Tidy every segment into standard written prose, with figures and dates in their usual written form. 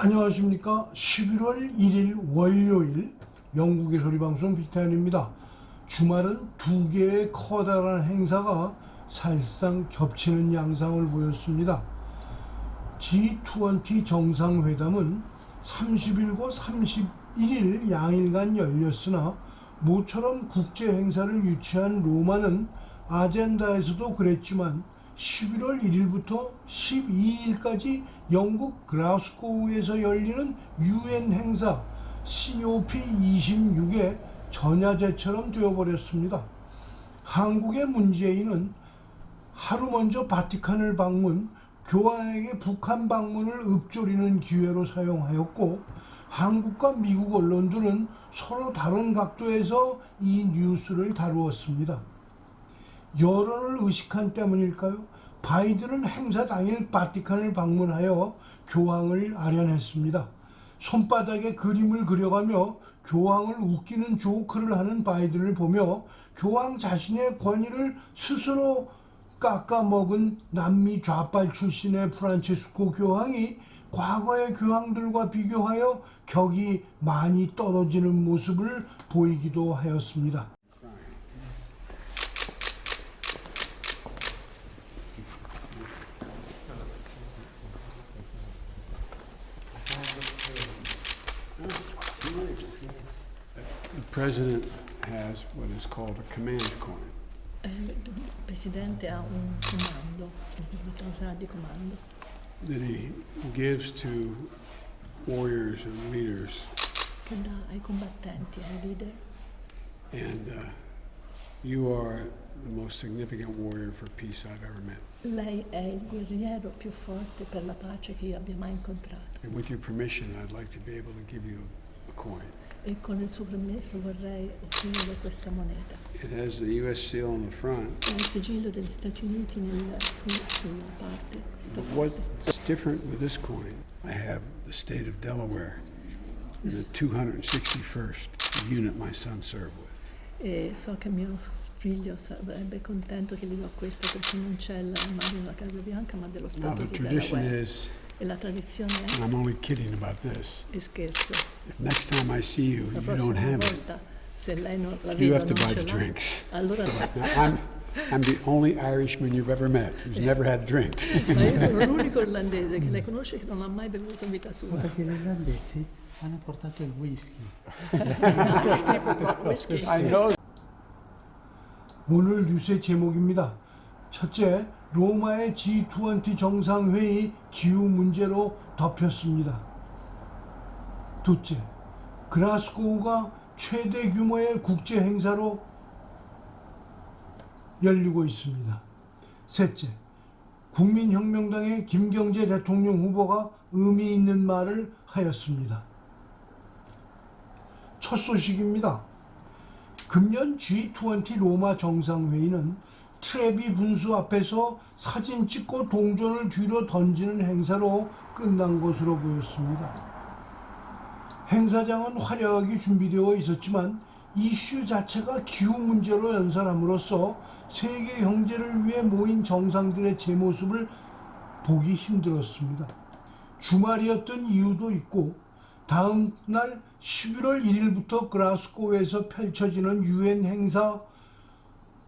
안녕하십니까. 11월 1일 월요일 영국의 소리방송 빅타연입니다. 주말은 두 개의 커다란 행사가 사실상 겹치는 양상을 보였습니다. G20 정상회담은 30일과 31일 양일간 열렸으나 모처럼 국제 행사를 유치한 로마는 아젠다에서도 그랬지만 11월 1일부터 12일까지 영국 글라스고우에서 열리는 UN 행사 COP26의 전야제처럼 되어버렸습니다. 한국의 문재인은 하루 먼저 바티칸을 방문, 교황에게 북한 방문을 읊조리는 기회로 사용하였고, 한국과 미국 언론들은 서로 다른 각도에서 이 뉴스를 다루었습니다. 여론을 의식한 때문일까요? 바이든은 행사 당일 바티칸을 방문하여 교황을 아련했습니다. 손바닥에 그림을 그려가며 교황을 웃기는 조크를 하는 바이든을 보며 교황 자신의 권위를 스스로 깎아먹은 남미 좌빨 출신의 프란체스코 교황이 과거의 교황들과 비교하여 격이 많이 떨어지는 모습을 보이기도 하였습니다. The president has what is called a command coin. Il Presidente ha un comando, una traccia di comando, That he gives to warriors and leaders, che dà ai combattenti, ai leader. and you are the most significant warrior for peace I've ever met. Lei è il guerriero più forte per la pace che io abbia mai incontrato. And with your permission, I'd like to be able to give you a coin. E con il suo permesso vorrei offrire questa moneta. It has the U.S. seal on the front. Ha il sigillo degli Stati Uniti qui sulla parte. But what's different with this coin, I have the state of Delaware and the 261st unit my son served with. E so che mio figlio sarebbe contento che gli do questo perché non c'è l'immagine della Casa Bianca ma dello Now, Stato the di tradition Delaware. is, E la tradizione and è, I'm only kidding about this, e scherzo, if next time I see you, la you prossima don't have it, volta se lei non la you vede have to non buy ce the l'ha, drinks. allora Now, I'm the only Irishman you've ever met who's never had a drink. ma io sono l'unico irlandese che lei conosce che non ha mai bevuto in vita sua. Perché gli irlandesi hanno portato il whisky. Whisky. I know. 오늘 뉴스의 제목입니다. 첫째, 로마의 G20 정상회의 기후 문제로 덮였습니다. 둘째, 글라스고우가 최대 규모의 국제 행사로 열리고 있습니다. 셋째, 국민혁명당의 김경재 대통령 후보가 의미 있는 말을 하였습니다. 첫 소식입니다. 금년 G20 로마 정상회의는 트레비 분수 앞에서 사진 찍고 동전을 뒤로 던지는 행사로 끝난 것으로 보였습니다. 행사장은 화려하게 준비되어 있었지만 이슈 자체가 기후 문제로 연설함으로써 세계 경제를 위해 모인 정상들의 제 모습을 보기 힘들었습니다. 주말이었던 이유도 있고 다음 날 11월 1일부터 글라스고우에서 펼쳐지는 UN 행사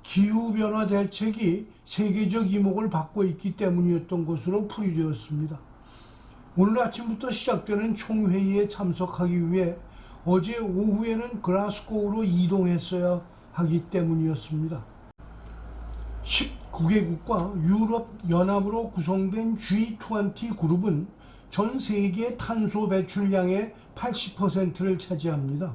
기후변화 대책이 세계적 이목을 받고 있기 때문이었던 것으로 풀이되었습니다. 오늘 아침부터 시작되는 총회의에 참석하기 위해 어제 오후에는 글라스고우로 이동했어야 하기 때문이었습니다. 19개국과 유럽연합으로 구성된 G20 그룹은 전 세계 탄소 배출량의 80%를 차지합니다.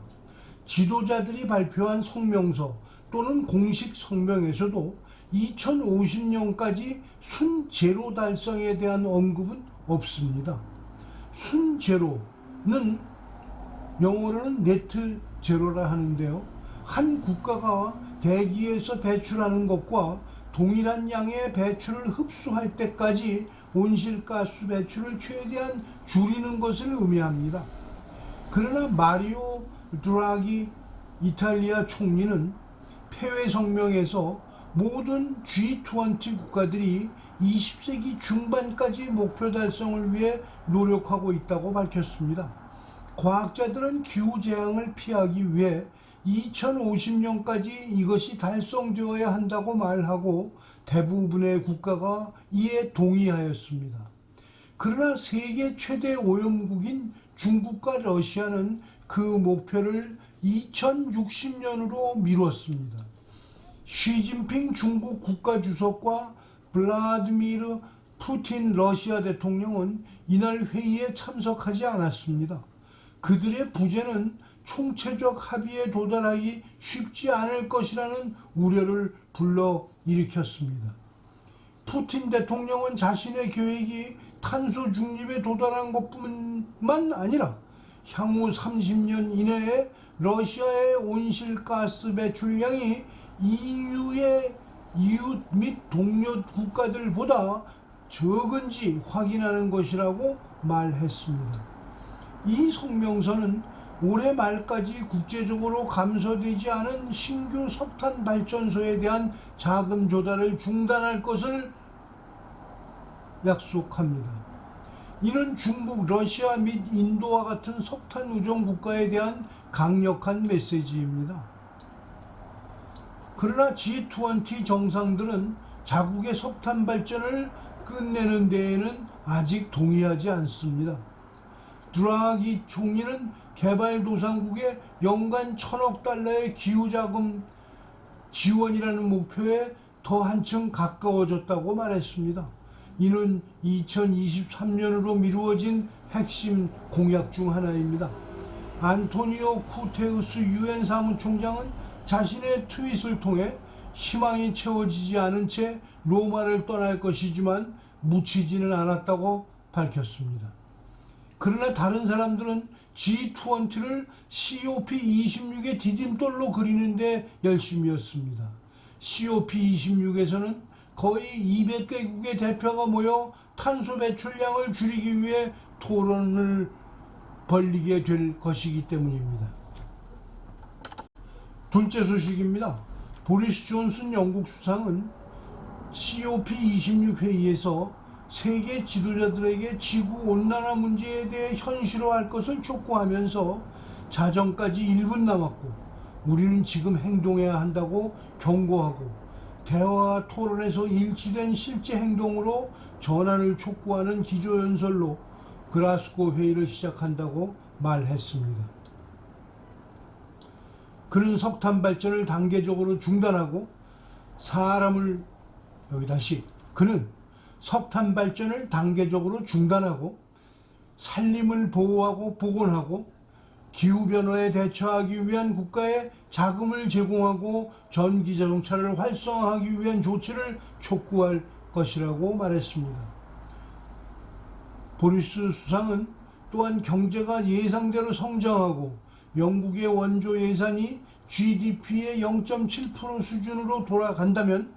지도자들이 발표한 성명서 또는 공식 성명에서도 2050년까지 순제로 달성에 대한 언급은 없습니다. 순제로는 영어로는 네트 제로라 하는데요. 한 국가가 대기에서 배출하는 것과 동일한 양의 배출을 흡수할 때까지 온실가스 배출을 최대한 줄이는 것을 의미합니다. 그러나 마리오 드라기 이탈리아 총리는 폐회 성명에서 모든 G20 국가들이 20세기 중반까지 목표 달성을 위해 노력하고 있다고 밝혔습니다. 과학자들은 기후재앙을 피하기 위해 2050년까지 이것이 달성되어야 한다고 말하고 대부분의 국가가 이에 동의하였습니다. 그러나 세계 최대 오염국인 중국과 러시아는 그 목표를 2060년으로 미뤘습니다. 시진핑 중국 국가주석과 블라디미르 푸틴 러시아 대통령은 이날 회의에 참석하지 않았습니다. 그들의 부재는 총체적 합의에 도달하기 쉽지 않을 것이라는 우려를 불러일으켰습니다. 푸틴 대통령은 자신의 계획이 탄소 중립에 도달한 것뿐만 아니라 향후 30년 이내에 러시아의 온실가스 배출량이 EU의 이웃 및 동료 국가들보다 적은지 확인하는 것이라고 말했습니다. 이 성명서는 올해 말까지 국제적으로 감소되지 않은 신규 석탄 발전소에 대한 자금 조달을 중단할 것을 약속합니다. 이는 중국, 러시아 및 인도와 같은 석탄 의존 국가에 대한 강력한 메시지입니다. 그러나 G20 정상들은 자국의 석탄 발전을 끝내는 데에는 아직 동의하지 않습니다. 드라기 총리는 개발도상국에 연간 1,000억 달러의 기후자금 지원이라는 목표에 더 한층 가까워졌다고 말했습니다. 이는 2023년으로 미루어진 핵심 공약 중 하나입니다. 안토니오 구테우스 유엔 사무총장은 자신의 트윗을 통해 희망이 채워지지 않은 채 로마를 떠날 것이지만 묻히지는 않았다고 밝혔습니다. 그러나 다른 사람들은 G20를 COP26의 디딤돌로 그리는 데 열심이었습니다. COP26에서는 거의 200개국의 대표가 모여 탄소 배출량을 줄이기 위해 토론을 벌이게 될 것이기 때문입니다. 둘째 소식입니다. 보리스 존슨 영국 수상은 COP26 회의에서 세계 지도자들에게 지구온난화 문제에 대해 현실화할 것을 촉구하면서 자정까지 1분 남았고 우리는 지금 행동해야 한다고 경고하고 대화와 토론에서 일치된 실제 행동으로 전환을 촉구하는 기조연설로 글라스고 회의를 시작한다고 말했습니다. 그는 석탄 발전을 단계적으로 중단하고 그는 석탄 발전을 단계적으로 중단하고 산림을 보호하고 복원하고 기후변화에 대처하기 위한 국가에 자금을 제공하고 전기자동차를 활성화하기 위한 조치를 촉구할 것이라고 말했습니다. 보리스 수상은 또한 경제가 예상대로 성장하고 영국의 원조 예산이 GDP의 0.7% 수준으로 돌아간다면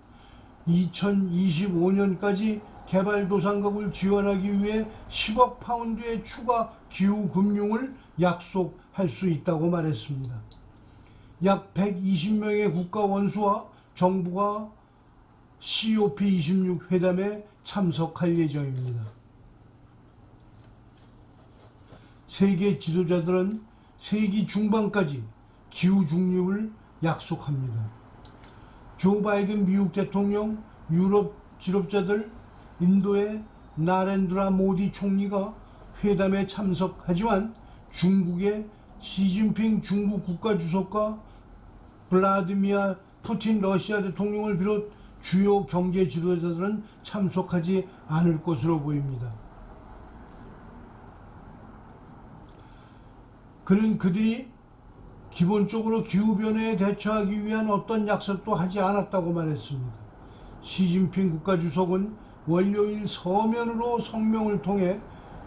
2025년까지 개발도상국을 지원하기 위해 10억 파운드의 추가 기후금융을 약속할 수 있다고 말했습니다. 약 120명의 국가 원수와 정부가 COP26 회담에 참석할 예정입니다. 세계 지도자들은 세기 중반까지 기후 중립을 약속합니다. 조 바이든 미국 대통령, 유럽 지도자들, 인도의 나렌드라 모디 총리가 회담에 참석하지만 중국의 시진핑 중국 국가주석과 블라디미르 푸틴 러시아 대통령을 비롯 주요 경제 지도자들은 참석하지 않을 것으로 보입니다. 그들이 기본적으로 기후변화에 대처하기 위한 어떤 약속도 하지 않았다고 말했습니다. 시진핑 국가주석은 월요일 서면으로 성명을 통해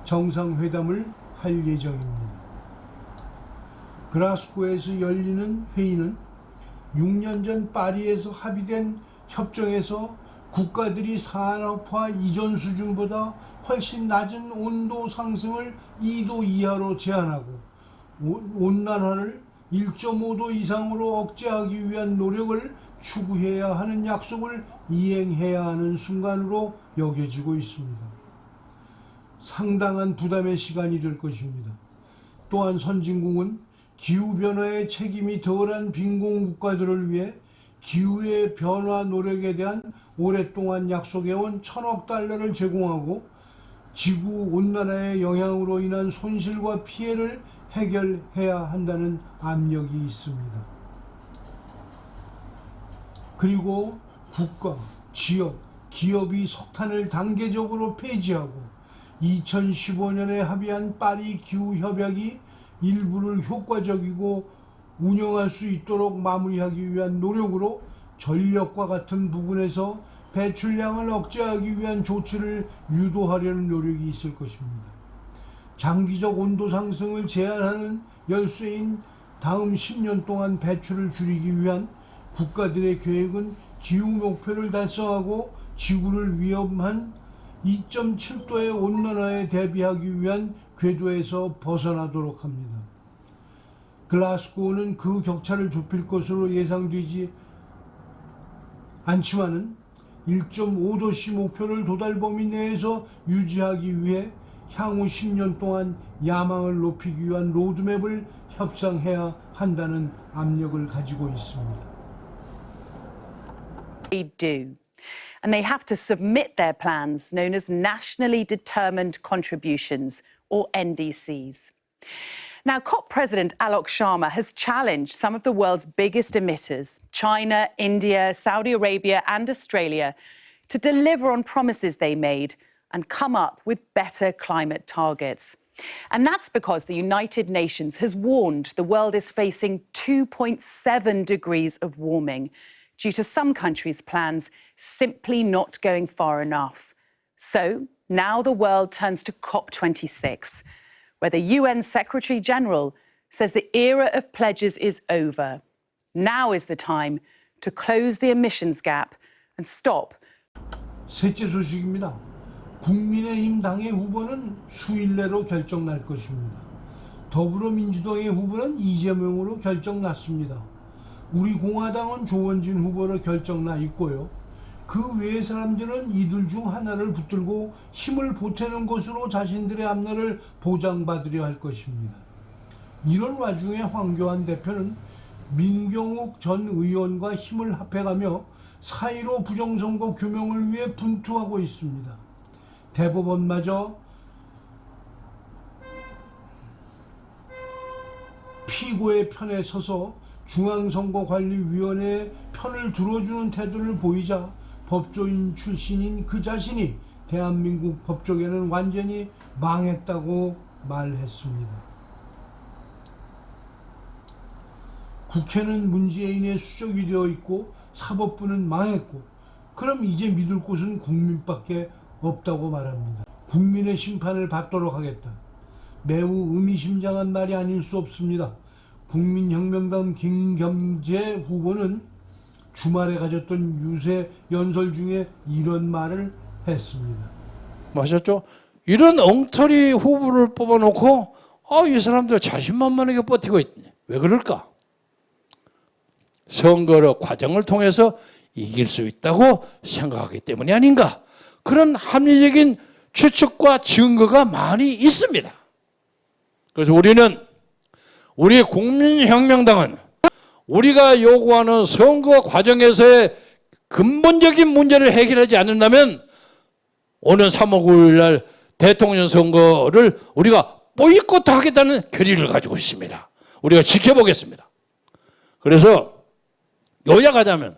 정상회담을 할 예정입니다. 글라스고에서 열리는 회의는 6년 전 파리에서 합의된 협정에서 국가들이 산업화 이전 수준보다 훨씬 낮은 온도 상승을 2도 이하로 제한하고 온난화를 1.5도 이상으로 억제하기 위한 노력을 추구해야 하는 약속을 이행해야 하는 순간으로 여겨지고 있습니다. 상당한 부담의 시간이 될 것입니다. 또한 선진국은 기후변화의 책임이 덜한 빈곤 국가들을 위해 기후의 변화 노력에 대한 오랫동안 약속해온 1,000억 달러를 제공하고 지구온난화의 영향으로 인한 손실과 피해를 해결해야 한다는 압력이 있습니다. 그리고 국가, 지역, 기업이 석탄을 단계적으로 폐지하고 2015년에 합의한 파리 기후협약이 일부를 효과적이고 운영할 수 있도록 마무리하기 위한 노력으로 전력과 같은 부분에서 배출량을 억제하기 위한 조치를 유도하려는 노력이 있을 것입니다. 장기적 온도 상승을 제한하는 열쇠인 다음 10년 동안 배출을 줄이기 위한 국가들의 계획은 기후 목표를 달성하고 지구를 위험한 2.7도의 온난화에 대비하기 위한 궤도에서 벗어나도록 합니다. 글라스고는 그 격차를 좁힐 것으로 예상되지 않지만은 1.5도씨 목표를 도달 범위 내에서 유지하기 위해 향후 10년 동안 야망을 높이기 위한 로드맵을 협상해야 한다는 압력을 가지고 있습니다. They do. And they have to submit their plans, known as Nationally Determined Contributions, or NDCs. Now, COP President Alok Sharma has challenged some of the world's biggest emitters, China, India, Saudi Arabia, and Australia, to deliver on promises they made and come up with better climate targets. And that's because the United Nations has warned the world is facing 2.7 degrees of warming due to some countries' plans simply not going far enough. So now the world turns to COP26, where the UN Secretary General says the era of pledges is over. Now is the time to close the emissions gap and stop. 셋째 소식입니다. 국민의힘 당의 후보는 수일 내로 결정날 것입니다. 더불어민주당의 후보는 이재명으로 결정났습니다. 우리 공화당은 조원진 후보로 결정나 있고요. 그 외의 사람들은 이들 중 하나를 붙들고 힘을 보태는 것으로 자신들의 앞날을 보장받으려 할 것입니다. 이런 와중에 황교안 대표는 민경욱 전 의원과 힘을 합해가며 4.15 부정선거 규명을 위해 분투하고 있습니다. 대법원마저 피고의 편에 서서 중앙선거관리위원회의 편을 들어주는 태도를 보이자 법조인 출신인 그 자신이 대한민국 법조계는 완전히 망했다고 말했습니다. 국회는 문재인의 수적이 되어 있고 사법부는 망했고 그럼 이제 믿을 곳은 국민밖에 없다고 말합니다. 국민의 심판을 받도록 하겠다. 매우 의미심장한 말이 아닐 수 없습니다. 국민혁명당 김경재 후보는 주말에 가졌던 유세 연설 중에 이런 말을 했습니다. 맞았죠? 이런 엉터리 후보를 뽑아놓고 이 사람들 자신만만하게 버티고 있네. 왜 그럴까? 선거 과정을 통해서 이길 수 있다고 생각하기 때문이 아닌가? 그런 합리적인 추측과 증거가 많이 있습니다. 그래서 우리 국민혁명당은 우리가 요구하는 선거 과정에서의 근본적인 문제를 해결하지 않는다면 오는 3월 9일 날 대통령 선거를 우리가 보이콧하겠다는 결의를 가지고 있습니다. 우리가 지켜보겠습니다. 그래서 요약하자면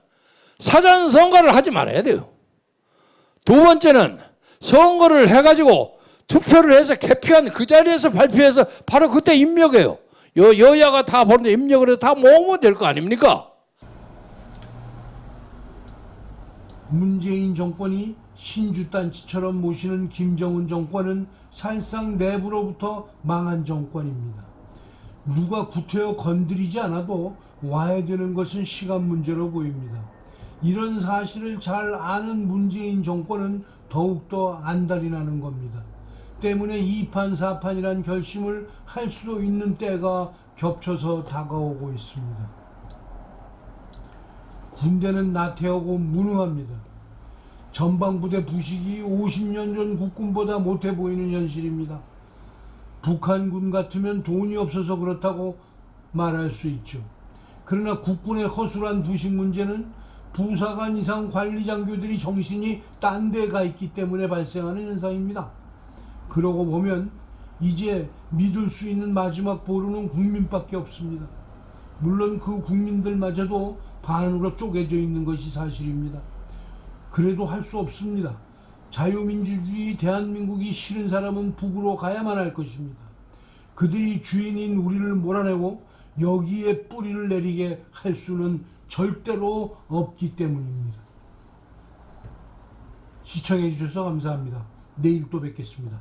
사전 선거를 하지 말아야 돼요. 두 번째는 선거를 해가지고 투표를 해서 개표한 그 자리에서 발표해서 바로 그때 입력해요. 여야가 다 보는데 입력을 해서 다 모으면 될 거 아닙니까? 문재인 정권이 신주단체처럼 모시는 김정은 정권은 사실상 내부로부터 망한 정권입니다. 누가 구태여 건드리지 않아도 와야 되는 것은 시간 문제로 보입니다. 이런 사실을 잘 아는 문재인 정권은 더욱더 안달이 나는 겁니다. 때문에 이판사판이란 결심을 할 수도 있는 때가 겹쳐서 다가오고 있습니다. 군대는 나태하고 무능합니다. 전방부대 부식이 50년 전 국군보다 못해 보이는 현실입니다. 북한군 같으면 돈이 없어서 그렇다고 말할 수 있죠. 그러나 국군의 허술한 부식 문제는 부사관 이상 관리 장교들이 정신이 딴 데 가 있기 때문에 발생하는 현상입니다. 그러고 보면 이제 믿을 수 있는 마지막 보루는 국민밖에 없습니다. 물론 그 국민들마저도 반으로 쪼개져 있는 것이 사실입니다. 그래도 할 수 없습니다. 자유민주주의 대한민국이 싫은 사람은 북으로 가야만 할 것입니다. 그들이 주인인 우리를 몰아내고 여기에 뿌리를 내리게 할 수는 절대로 없기 때문입니다. 시청해 주셔서 감사합니다. 내일 또 뵙겠습니다.